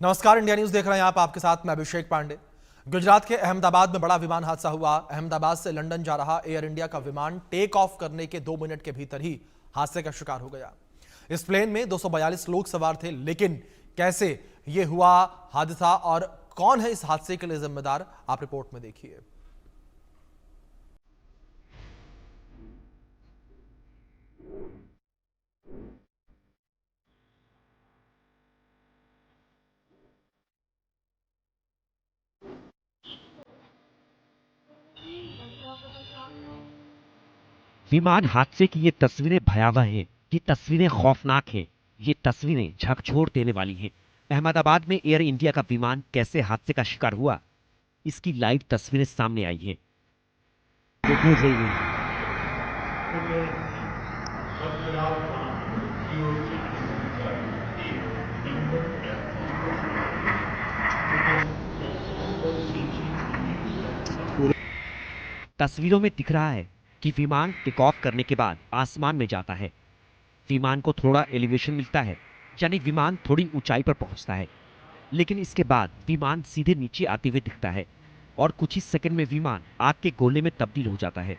नमस्कार, India news देख रहे हैं आप। आपके साथ मैं अभिषेक पांडे। गुजरात के अहमदाबाद में बड़ा विमान हादसा हुआ। अहमदाबाद से लंदन जा रहा एयर इंडिया का विमान टेक ऑफ करने के 2 मिनट के भीतर ही हादसे का शिकार हो गया। इस प्लेन में 242 लोग सवार थे, लेकिन कैसे यह हुआ हादसा और कौन है इस हादसे के लिए जिम्मेदार, आप रिपोर्ट में देखिए। विमान हादसे की ये तस्वीरें भयावह हैं, ये तस्वीरें खौफनाक हैं, ये तस्वीरें झकझोर देने वाली हैं। अहमदाबाद में एयर इंडिया का विमान कैसे हादसे का शिकार हुआ, इसकी लाइव तस्वीरें सामने आई हैं। देखने चाहिए। तस्वीरों में दिख रहा है कि विमान टेक ऑफ करने के बाद आसमान में जाता है। विमान को थोड़ा एलिवेशन मिलता है, यानी विमान थोड़ी ऊंचाई पर पहुंचता है, लेकिन इसके बाद विमान सीधे नीचे आते हुए दिखता है और कुछ ही सेकंड में विमान आग के गोले में तब्दील हो जाता है।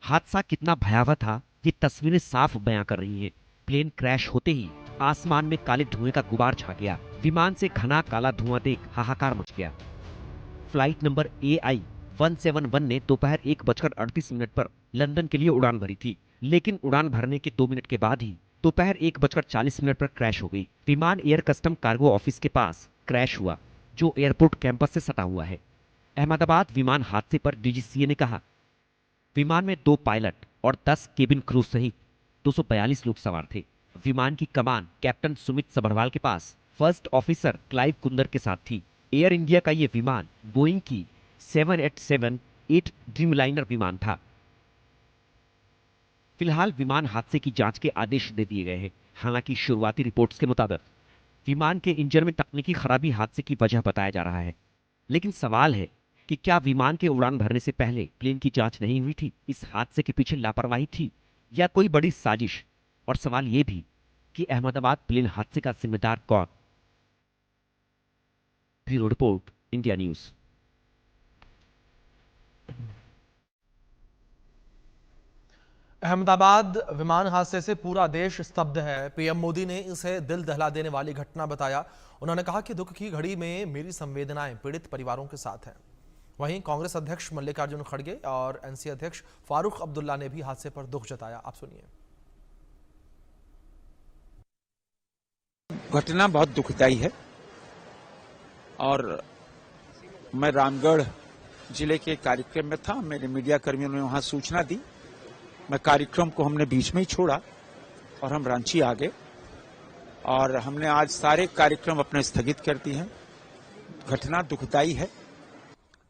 हादसा कितना भयावह था, ये तस्वीरें साफ बयां कर रही हैं। प्लेन क्रैश होते ही आसमान में काले धुएं का गुबार छा गया। विमान से घना काला धुआं देख हाहाकार मच गया। फ्लाइट नंबर AI 171 ने दोपहर 1:38 पर लंदन के लिए उड़ान भरी थी, लेकिन उड़ान भरने के 2 मिनट के बाद ही दोपहर 1:40 पर क्रैश हो गई। विमान एयर कस्टम कार्गो ऑफिस के पास क्रैश हुआ, जो एयरपोर्ट कैंपस से सटा हुआ है। अहमदाबाद विमान हादसे पर DGCA ने कहा, विमान में 2 पायलट और 10 केबिन क्रू सहित 242 लोग सवार थे। विमान की कमान कैप्टन सुमित सबरवाल के पास फर्स्ट ऑफिसर क्लाइव कुंदर के साथ थी। एयर इंडिया का यह विमान बोइंग की 787-8 ड्रीमलाइनर विमान था। फिलहाल विमान हादसे की जांच के आदेश दे दिए गए हैं। हालांकि शुरुआती रिपोर्ट्स के मुताबिक विमान के इंजन में तकनीकी खराबी हादसे की वजह बताया जा रहा है। लेकिन सवाल है कि क्या विमान के उड़ान भरने से पहले प्लेन की जांच नहीं हुई थी? इस हादसे के पीछे लापरवाही थी या कोई बड़ी साजिश? और सवाल यह भी कि अहमदाबाद प्लेन हादसे का जिम्मेदार कौन? Bureau report, India news. Ahmedabad विमान हादसे से पूरा देश स्तब्ध है। पीएम मोदी ने इसे दिल दहला देने वाली घटना बताया। उन्होंने कहा कि दुख की घड़ी में मेरी संवेदनाएं पीड़ित परिवारों के साथ हैं। वहीं कांग्रेस अध्यक्ष मल्लिकार्जुन खड़गे और एनसी अध्यक्ष फारूक अब्दुल्ला ने भी हादसे पर दुख जताया। आप सुनिए। घटना बहुत दुखदायी है और मैं रामगढ़ जिले के कार्यक्रम में था। मेरे मीडिया कर्मियों ने वहां सूचना दी। मैं कार्यक्रम को हमने बीच में ही छोड़ा और हम रांची आ गए और हमने आज सारे कार्यक्रम अपने स्थगित कर दिए हैं। घटना दुखदायी है।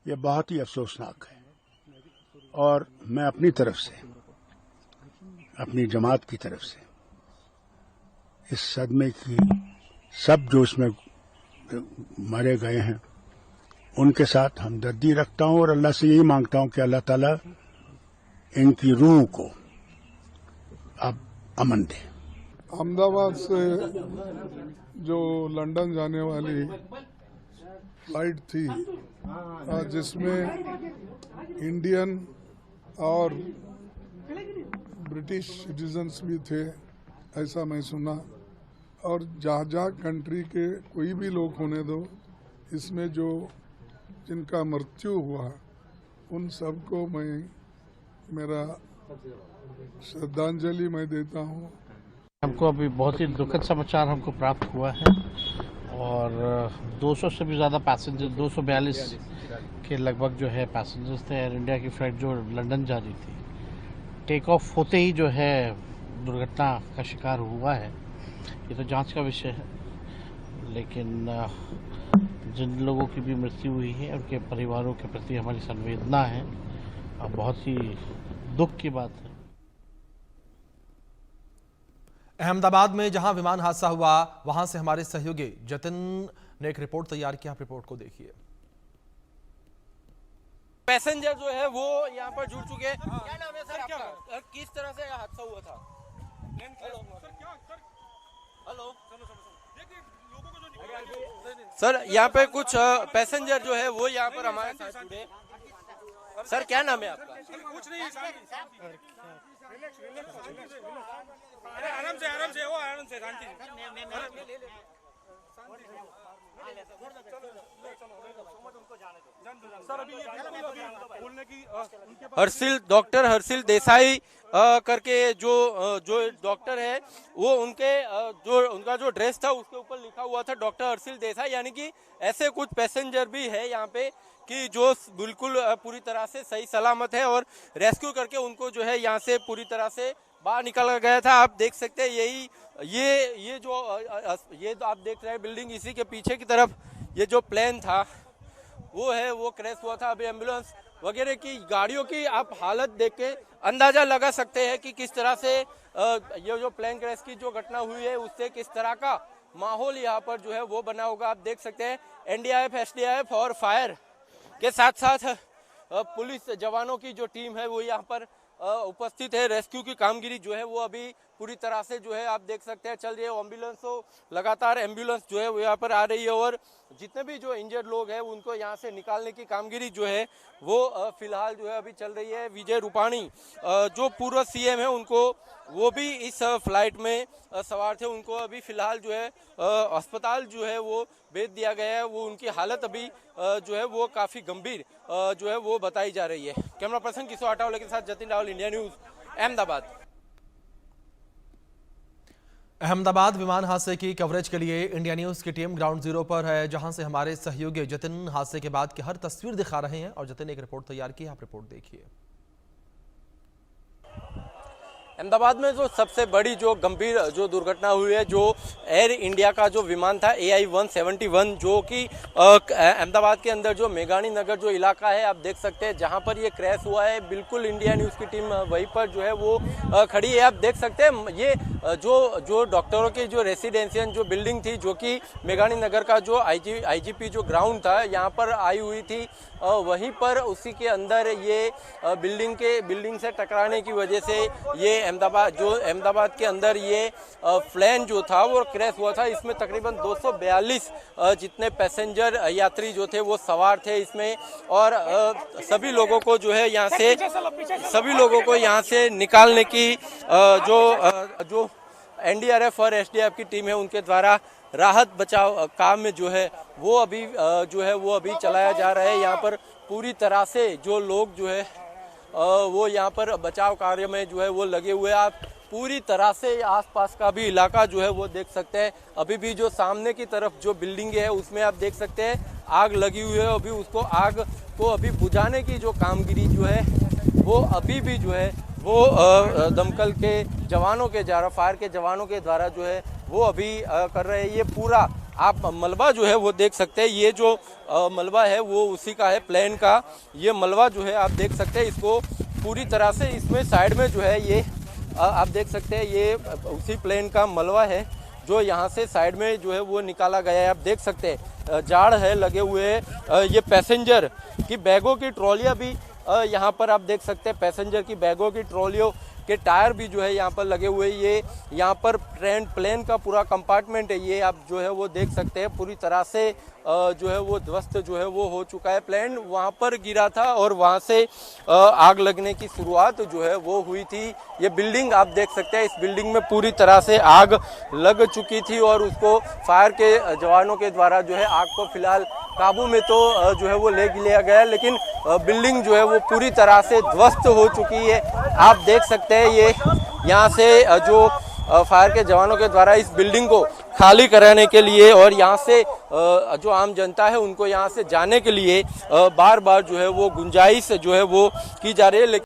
ये बहुत ही अफसोसनाक है और मैं अपनी तरफ से, अपनी जमात की तरफ से इस सदमे की सब जो इसमें मारे गए हैं उनके साथ हमदर्दी रखता हूं और अल्लाह से यही मांगता हूं कि अल्लाह ताला इनकी रूह को अब अमन दे। अहमदाबाद से जो लंदन जाने वाली फ्लाइट थी जिसमें इंडियन और ब्रिटिश सिटीजन्स भी थे, ऐसा मैं सुना। और जहाँ कंट्री के कोई भी लोग होने दो, इसमें जो जिनका मृत्यु हुआ उन सबको मैं मेरा श्रद्धांजलि मैं देता हूँ। हमको अभी बहुत ही दुखद समाचार हमको प्राप्त हुआ है और 200 से भी ज़्यादा पैसेंजर, 242 के लगभग जो है पैसेंजर्स थे। एयर इंडिया की फ़्लाइट जो लंदन जा रही थी, टेक ऑफ होते ही जो है दुर्घटना का शिकार हुआ है। ये तो जांच का विषय है, लेकिन जिन लोगों की भी मृत्यु हुई है उनके परिवारों के प्रति हमारी संवेदना है और बहुत ही दुख की बात है। अहमदाबाद में जहां विमान हादसा हुआ वहां से हमारे सहयोगी जतिन ने एक रिपोर्ट तैयार किया। रिपोर्ट को देखिए। पैसेंजर जो है वो यहाँ पर जुड़ चुके हैं। क्या नाम है सर आपका? किस तरह से यह हादसा हुआ था? हेलो सर, यहाँ पे कुछ पैसेंजर जो है वो यहाँ पर हमारे साथ जुड़े। सर क्या नाम है आपका? कुछ नहीं, आराम से वो आराम से डॉक्टर हर्षिल देसाई करके जो डॉक्टर है वो उनका जो ड्रेस था उसके ऊपर लिखा हुआ था डॉक्टर हर्षिल देसाई। यानी कि ऐसे कुछ पैसेंजर भी है यहाँ पे कि जो बिल्कुल पूरी तरह से सही सलामत है और रेस्क्यू करके उनको जो है यहाँ से पूरी तरह से बाहर निकाला गया था। आप देख सकते हैं ये जो आप देख रहे हैं बिल्डिंग, इसी के पीछे की तरफ ये जो प्लेन था वो क्रैश हुआ था। अभी एम्बुलेंस वगैरह की गाड़ियों की आप हालत देख के अंदाजा लगा सकते हैं कि किस तरह से ये जो प्लेन क्रैश की जो घटना हुई है उससे किस तरह का माहौल यहाँ पर जो है वो बना होगा। आप देख सकते हैं एनडीआरएफ, एसडीआरएफ और फायर के साथ साथ पुलिस जवानों की जो टीम है वो यहाँ पर उपस्थित है। रेस्क्यू की कामगिरी जो है वो अभी पूरी तरह से जो है आप देख सकते हैं चल रही है। एम्बुलेंस तो लगातार एम्बुलेंस जो है वो यहाँ पर आ रही है और जितने भी जो इंजर्ड लोग हैं उनको यहाँ से निकालने की कामगिरी जो है वो फिलहाल जो है अभी चल रही है। विजय रूपाणी जो पूर्व सीएम है उनको वो भी इस फ्लाइट में सवार थे, उनको अभी फिलहाल जो है अस्पताल जो है वो भेज दिया गया है। वो उनकी हालत अभी जो है वो काफ़ी गंभीर जो है वो बताई जा रही है। कैमरा पर्सन किशोर आटावले के साथ जतिन रावल, इंडिया न्यूज़, अहमदाबाद। अहमदाबाद विमान हादसे की कवरेज के लिए इंडिया न्यूज की टीम ग्राउंड जीरो पर है, जहां से हमारे सहयोगी जतिन हादसे के बाद की हर तस्वीर दिखा रहे हैं और जतिन ने एक रिपोर्ट तैयार की। आप रिपोर्ट देखिए। अहमदाबाद में जो सबसे बड़ी जो गंभीर जो दुर्घटना हुई है, जो एयर इंडिया का जो विमान था AI-171 जो कि अहमदाबाद के अंदर जो मेघानी नगर जो इलाका है आप देख सकते हैं जहां पर ये क्रैश हुआ है। बिल्कुल इंडिया न्यूज़ की टीम वहीं पर जो है वो खड़ी है। आप देख सकते हैं ये जो डॉक्टरों की जो रेसिडेंशियल जो बिल्डिंग थी जो कि मेघानी नगर का जो IGP जो ग्राउंड था यहाँ पर आई हुई थी, वहीं पर उसी के अंदर ये बिल्डिंग से टकराने की वजह से ये अहमदाबाद के अंदर ये प्लेन जो था वो क्रैश हुआ था। इसमें तकरीबन 242 जितने पैसेंजर यात्री जो थे वो सवार थे इसमें और सभी लोगों को जो है यहाँ से निकालने की जो एनडीआरएफ और एसडीआरएफ की टीम है उनके द्वारा राहत बचाव काम में जो है वो अभी चलाया जा रहा है। यहाँ पर पूरी तरह से जो लोग जो है वो यहाँ पर बचाव कार्य में जो है वो लगे हुए हैं। आप पूरी तरह से आसपास का भी इलाका जो है वो देख सकते हैं। अभी भी जो सामने की तरफ जो बिल्डिंग है उसमें आप देख सकते हैं आग लगी हुई है। अभी उसको आग को अभी बुझाने की जो कामगिरी जो है वो अभी भी जो है वो दमकल के जवानों के फायर के जवानों के द्वारा जो है वो अभी कर रहे हैं। ये पूरा आप मलबा जो है वो देख सकते हैं, ये जो मलबा है वो उसी का है, प्लेन का ये मलबा जो है आप देख सकते हैं। इसको पूरी तरह से इसमें साइड में जो है ये आप देख सकते हैं ये उसी प्लेन का मलबा है जो यहाँ से साइड में जो है वो निकाला गया है। आप देख सकते हैं जाड़ है लगे हुए हैं। ये पैसेंजर की बैगों की ट्रॉलियाँ भी यहाँ पर आप देख सकते हैं, पैसेंजर की बैगों की ट्रॉलियों के टायर भी जो है यहाँ पर लगे हुए। ये यहाँ पर प्लेन का पूरा कंपार्टमेंट है, ये आप जो है वो देख सकते हैं पूरी तरह से जो है वो ध्वस्त जो है वो हो चुका है। प्लेन वहाँ पर गिरा था और वहाँ से आग लगने की शुरुआत जो है वो हुई थी। ये बिल्डिंग आप देख सकते हैं, इस बिल्डिंग में पूरी तरह से आग लग चुकी थी और उसको फायर के जवानों के द्वारा जो है आग को फिलहाल काबू में तो जो है वो ले लिया गया, लेकिन बिल्डिंग जो है वो पूरी तरह से ध्वस्त हो चुकी है। आप देख सकते हैं ये यहाँ से जो फायर के जवानों के द्वारा इस बिल्डिंग को खाली कराने के लिए और यहाँ से जो आम जनता है उनको यहाँ से जाने के लिए बार बार जो है वो गुंजाइश जो है वो की जा रही है। लेकिन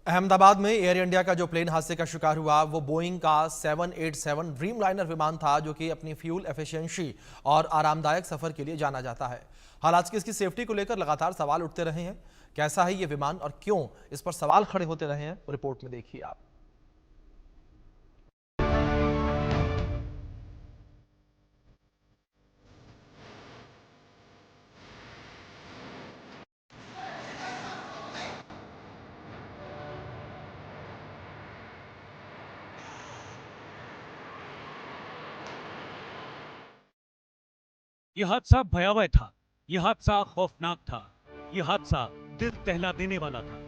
अहमदाबाद में एयर इंडिया का जो प्लेन हादसे का शिकार हुआ वो बोइंग का 787 ड्रीमलाइनर विमान था, जो कि अपनी फ्यूल एफिशिएंसी और आरामदायक सफर के लिए जाना जाता है। हालांकि इसकी सेफ्टी को लेकर लगातार सवाल उठते रहे हैं। कैसा है ये विमान और क्यों इस पर सवाल खड़े होते रहे हैं, रिपोर्ट में देखिए आप। यह हादसा भयावह था। यह हादसा खौफनाक था। यह हादसा दिल दहला देने वाला था।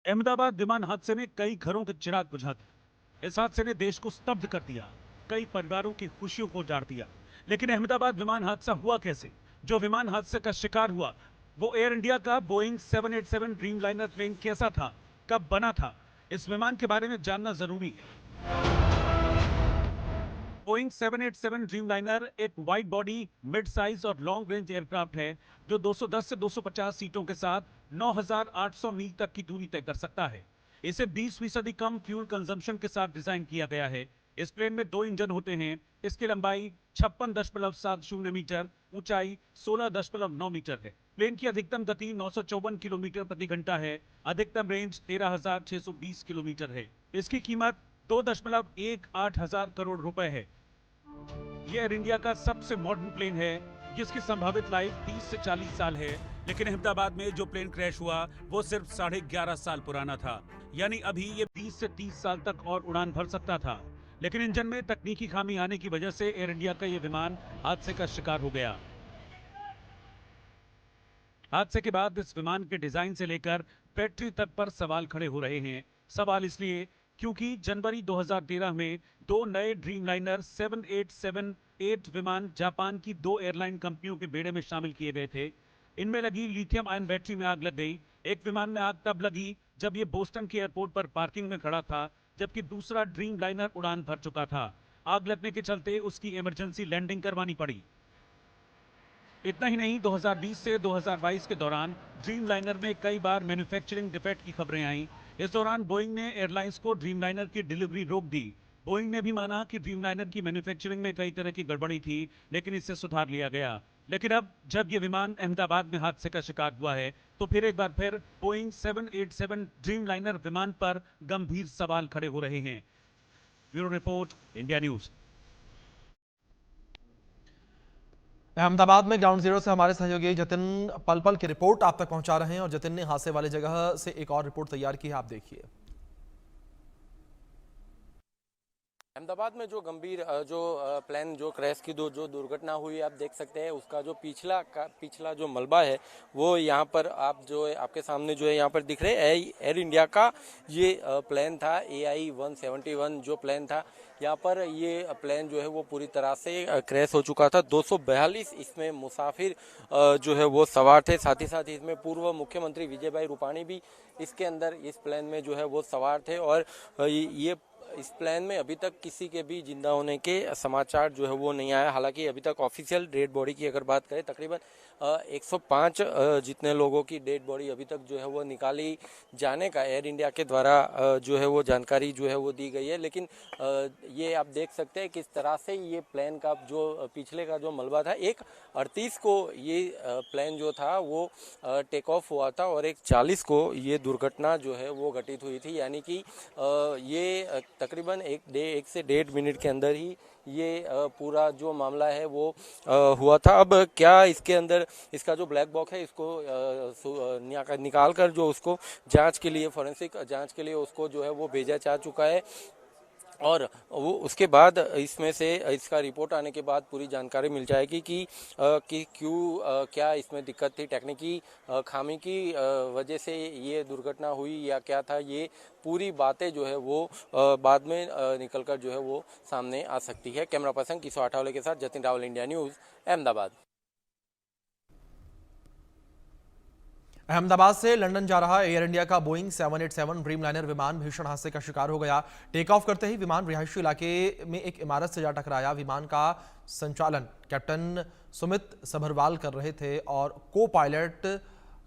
अहमदाबाद विमान हादसे में कई घरों के चिराग बुझा दिए। इस हादसे ने देश को स्तब्ध कर दिया, कई परिवारों की खुशियों को उजाड़ दिया। लेकिन अहमदाबाद विमान हादसा हुआ कैसे? जो विमान हादसे का शिकार हुआ वो एयर इंडिया का बोइंग 787 ड्रीमलाइनर प्लेन कैसा था, कब बना था, इस विमान के बारे में जानना जरूरी है। बोइंग 787 ड्रीमलाइनर एक वाइड बॉडी, मिड साइज और लॉन्ग रेंज एयरक्राफ्ट है जो 210 से 250 सीटों के साथ 9,800 मील तक की दूरी तय कर सकता है। इसे 20% कम फ्यूल कंजम्पशन के साथ डिजाइन किया गया है। इस प्लेन में 2 इंजन होते हैं। इसकी लंबाई 56.70 मीटर, ऊंचाई 16.9 मीटर है। प्लेन की अधिकतम गति 954 किलोमीटर प्रति घंटा है। अधिकतम रेंज 13,620 किलोमीटर है। इसकी कीमत 2.18 हजार करोड़ रुपए है। यह एयर इंडिया का सबसे मॉडर्न प्लेन है जिसकी संभावित लाइफ 30 से 40 साल है। लेकिन अहमदाबाद में जो प्लेन क्रैश हुआ वो सिर्फ 11.5 साल पुराना था। यानी अभी ये 20 से 30 साल तक और उड़ान भर सकता था। लेकिन इंजन में तकनीकी खामी आने की वजह से एयर इंडिया का यह विमान हादसे का शिकार हो गया। हादसे के बाद इस विमान के डिजाइन से लेकर बैटरी तक पर सवाल खड़े हो रहे हैं। सवाल इसलिए क्योंकि जनवरी 2013 में 2 नए ड्रीमलाइनर 7878 विमान जापान की 2 एयरलाइन कंपनियों के बेड़े में शामिल किए गए थे। इनमें लगी लिथियम आयन बैटरी में आग लग गई। एक विमान में आग तब लगी जब ये बोस्टन के एयरपोर्ट पर पार्किंग में खड़ा था, जबकि दूसरा ड्रीमलाइनर उड़ान भर चुका था। आग लगने के चलते उसकी इमरजेंसी लैंडिंग करवानी पड़ी। इतना ही नहीं, 2020 से 2022 के दौरान ड्रीमलाइनर में कई बार मैन्युफैक्चरिंग डिफेक्ट की खबरें आईं। इस दौरान बोइंग ने एयरलाइंस को ड्रीमलाइनर की डिलीवरी रोक दी। बोइंग ने भी माना कि ड्रीमलाइनर की मैन्युफैक्चरिंग में कई तरह की गड़बड़ी थी, लेकिन इससे सुधार लिया गया। लेकिन अब जब ये विमान अहमदाबाद में हादसे का शिकार हुआ है तो फिर एक बार फिर बोइंग 787 ड्रीमलाइनर विमान पर गंभीर सवाल खड़े हो रहे हैं। Bureau report, India news. Ahmedabad में ग्राउंड जीरो से हमारे सहयोगी जतिन पल पल की रिपोर्ट आप तक पहुंचा रहे हैं और जतिन ने हादसे वाली जगह से एक और रिपोर्ट तैयार की है, आप देखिए। अहमदाबाद में जो गंभीर जो प्लेन जो क्रैश की जो दुर्घटना हुई आप देख सकते हैं, उसका जो पिछला जो मलबा है वो यहाँ पर आप जो है आपके सामने जो है यहाँ पर दिख रहे हैं। एयर इंडिया का ये प्लेन था, AI-171 जो प्लेन था। यहाँ पर ये प्लेन जो है वो पूरी तरह से क्रैश हो चुका था। 242 इसमें मुसाफिर जो है वो सवार थे। साथ ही साथ इसमें पूर्व मुख्यमंत्री विजय भाई रूपाणी भी इसके अंदर इस प्लेन में जो है वो सवार थे। और ये इस प्लेन में अभी तक किसी के भी जिंदा होने के समाचार जो है वो नहीं आया। हालांकि अभी तक ऑफिशियल डेड बॉडी की अगर बात करें, तकरीबन 105 जितने लोगों की डेड बॉडी अभी तक जो है वो निकाली जाने का एयर इंडिया के द्वारा जो है वो जानकारी जो है वो दी गई है। लेकिन ये आप देख सकते हैं किस तरह से ये प्लेन का जो पिछले का जो मलबा था, 1:38 को ये प्लेन जो था वो टेक ऑफ हुआ था और 1:40 को ये दुर्घटना जो है वो घटित हुई थी। यानी कि ये तकरीबन 1 से 1.5 मिनट के अंदर ही ये पूरा जो मामला है वो हुआ था। अब क्या इसके अंदर इसका जो ब्लैक बॉक्स है इसको निकाल कर जो उसको जांच के लिए, फॉरेंसिक जांच के लिए उसको जो है वो भेजा जा चुका है। और वो उसके बाद इसमें से इसका रिपोर्ट आने के बाद पूरी जानकारी मिल जाएगी कि क्या इसमें दिक्कत थी, टेक्निकी खामी की वजह से ये दुर्घटना हुई या क्या था। ये पूरी बातें जो है वो बाद में निकलकर जो है वो सामने आ सकती है। कैमरा पर्सन किशोर आठवले के साथ जतिन रावल, इंडिया न्यूज़, अहमदाबाद। अहमदाबाद से लंदन जा रहा एयर इंडिया का बोइंग 787 ड्रीमलाइनर विमान भीषण हादसे का शिकार हो गया। टेक ऑफ करते ही विमान रिहायशी इलाके में एक इमारत से जा टकराया। विमान का संचालन कैप्टन सुमित सभरवाल कर रहे थे और को पायलट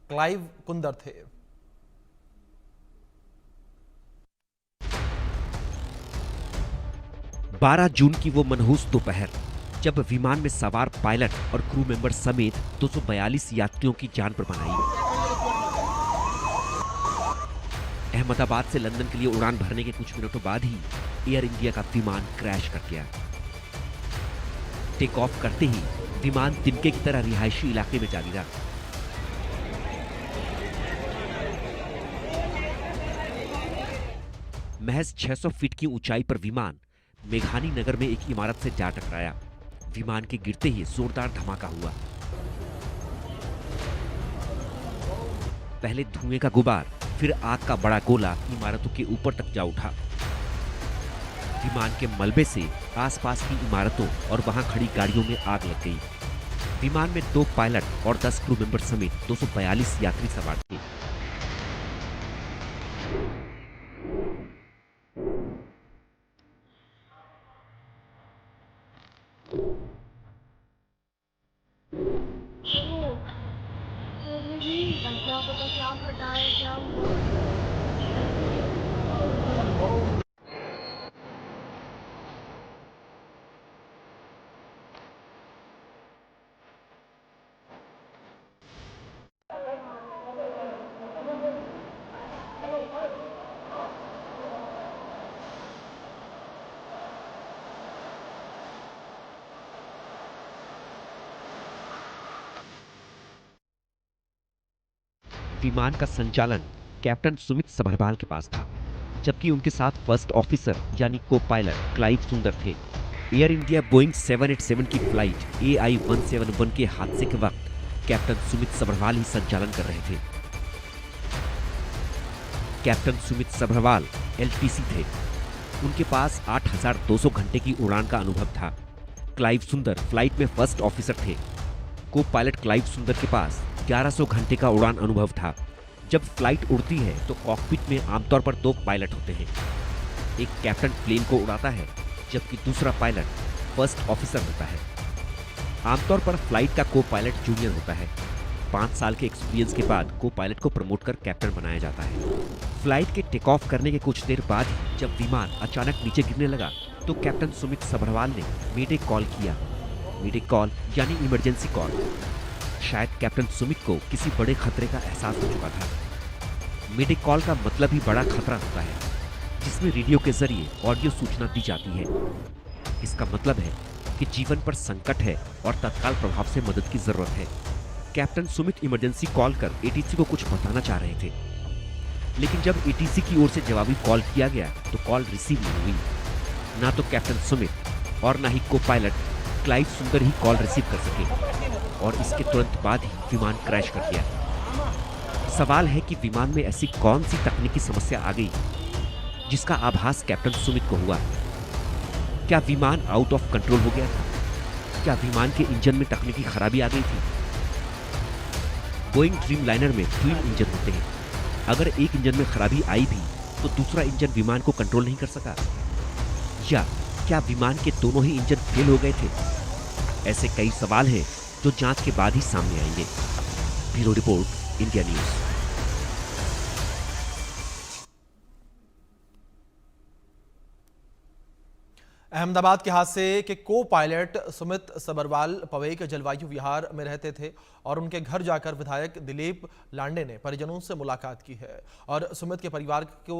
क्लाइव कुंदर थे। बारह जून की वो मनहूस दोपहर जब विमान में सवार पायलट और क्रू मेंबर समेत 242 यात्रियों की जान पर बन आई। अहमदाबाद से लंदन के लिए उड़ान भरने के कुछ मिनटों बाद ही एयर इंडिया का विमान क्रैश कर गया। टेक ऑफ करते ही विमान तिनके की तरह रिहायशी इलाके में जा गिरा। महज 600 फीट की ऊंचाई पर विमान मेघानी नगर में एक इमारत से जा टकराया। विमान के गिरते ही जोरदार धमाका हुआ। पहले धुएं का गुबार, फिर आग का बड़ा गोला इमारतों के ऊपर तक जा उठा। विमान के मलबे से आसपास की इमारतों और वहां खड़ी गाड़ियों में आग लग गई। विमान में 2 पायलट और 10 क्रू मेंबर समेत 242 यात्री सवार थे। विमान का संचालन कैप्टन सुमित सभरवाल के पास था, जबकि उनके साथ फर्स्ट ऑफिसर यानी को पायलट क्लाइव सुंदर थे। एयर इंडिया बोइंग 787 की फ्लाइट AI-171 के हादसे के वक्त कैप्टन सुमित सभरवाल ही संचालन कर रहे थे। कैप्टन सुमित सभरवाल LTC थे। उनके पास 8,200 घंटे की उड़ान का अनुभव था। क्लाइव सुंदर फ्लाइट में फर्स्ट ऑफिसर थे। को पायलट क्लाइव सुंदर के पास 1100 घंटे का उड़ान अनुभव था। जब फ्लाइट उड़ती है तो कॉकपिट में आमतौर पर 2 पायलट होते हैं। एक कैप्टन प्लेन को उड़ाता है, जबकि दूसरा पायलट फर्स्ट ऑफिसर होता है। आमतौर पर फ्लाइट का को पायलट जूनियर होता है। 5 साल के एक्सपीरियंस के बाद को पायलट को प्रमोट कर कैप्टन बनाया जाता है। फ्लाइट के टेक ऑफ करने के कुछ देर बाद ही जब विमान अचानक नीचे गिरने लगा तो कैप्टन सुमित सभरवाल ने मेडे कॉल किया। मेडे कॉल यानी इमरजेंसी कॉल। शायद कैप्टन सुमित को किसी बड़े खतरे का एहसास हो चुका था। मेडे कॉल का मतलब ही बड़ा खतरा होता है, जिसमें रेडियो के जरिए ऑडियो सूचना दी जाती है। इसका मतलब है कि जीवन पर संकट है और तत्काल प्रभाव से मदद की जरूरत है। कैप्टन सुमित इमरजेंसी कॉल कर ATC को कुछ बताना चाह रहे थे, लेकिन जब ATC की ओर से जवाबी कॉल किया गया तो कॉल रिसीव नहीं हुई। ना तो कैप्टन सुमित और ना ही को पायलट क्लाइव सुंदर ही कॉल रिसीव कर सके और इसके तुरंत बाद ही विमान क्रैश कर गया। सवाल है कि विमान में ऐसी कौन सी तकनीकी समस्या आ गई जिसका आभास कैप्टन सुमित को हुआ। क्या विमान आउट ऑफ कंट्रोल हो गया था? क्या विमान के इंजन में तकनीकी खराबी आ गई थी? बोइंग ड्रीमलाइनर में ट्विन इंजन होते हैं। अगर एक इंजन में खराबी आई भी तो दूसरा इंजन विमान को कंट्रोल नहीं कर सका। या क्या विमान के दोनों ही इंजन फेल हो गए थे? ऐसे कई सवाल हैं जो जांच के बाद ही सामने आएंगे। Bureau report, India news. Ahmedabad के हादसे के को पायलट सुमित सभरवाल पवई के जलवायु विहार में रहते थे और उनके घर जाकर विधायक दिलीप लांडे ने परिजनों से मुलाकात की है और सुमित के परिवार को